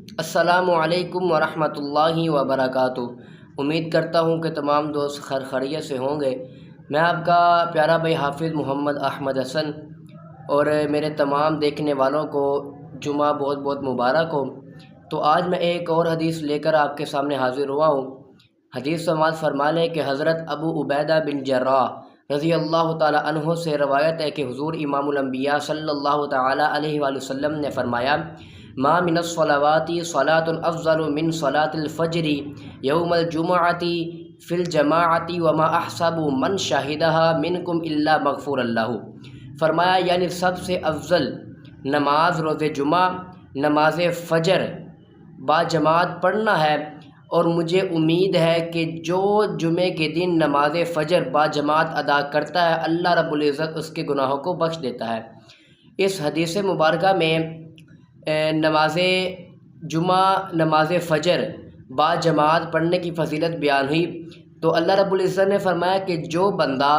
السلام علیکم ورحمۃ اللہ وبرکاتہ۔ امید کرتا ہوں کہ تمام دوست خیریت سے ہوں گے۔ میں آپ کا پیارا بھائی حافظ محمد احمد حسن، اور میرے تمام دیکھنے والوں کو جمعہ بہت بہت مبارک ہو۔ تو آج میں ایک اور حدیث لے کر آپ کے سامنے حاضر ہوا ہوں۔ حدیث سماعت فرما لیں کہ حضرت ابو عبیدہ بن جراح رضی اللہ تعالی عنہ سے روایت ہے کہ حضور امام الانبیاء صلی اللہ تعالی علیہ وآلہ وسلم نے فرمایا: ما من الصلوات صلاة افضل من صلاة الفجر یوم الجمعۃ فی الجماعۃ وما احسب من شاہدها منکم الا مغفور اللہ۔ فرمایا یعنی سب سے افضل نماز روز جمعہ نماز فجر با جماعت پڑھنا ہے، اور مجھے امید ہے کہ جو جمعے کے دن نماز فجر با جماعت ادا کرتا ہے اللہ رب العزت اس کے گناہوں کو بخش دیتا ہے۔ اس حدیث مبارکہ میں نماز جمعہ نماز فجر با جماعت پڑھنے کی فضیلت بیان ہوئی۔ تو اللہ رب العزت نے فرمایا کہ جو بندہ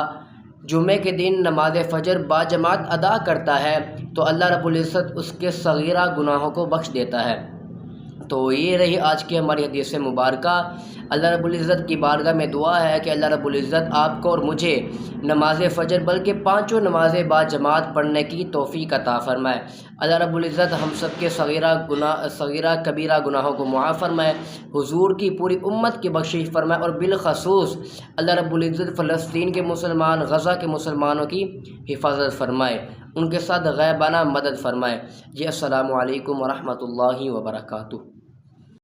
جمعے کے دن نماز فجر با جماعت ادا کرتا ہے تو اللہ رب العزت اس کے صغیرہ گناہوں کو بخش دیتا ہے۔ تو یہ رہی آج کی ہماری حدیث مبارکہ۔ اللہ رب العزت کی بارگاہ میں دعا ہے کہ اللہ رب العزت آپ کو اور مجھے نماز فجر بلکہ پانچوں نمازیں با جماعت پڑھنے کی توفیق عطا فرمائے۔ اللہ رب العزت ہم سب کے صغیرہ کبیرہ گناہوں کو معاف فرمائے، حضور کی پوری امت کی بخشش فرمائے، اور بالخصوص اللہ رب العزت فلسطین کے مسلمان، غزہ کے مسلمانوں کی حفاظت فرمائے، ان کے ساتھ غیبانہ مدد فرمائے۔ جی السلام علیکم ورحمۃ اللہ وبرکاتہ۔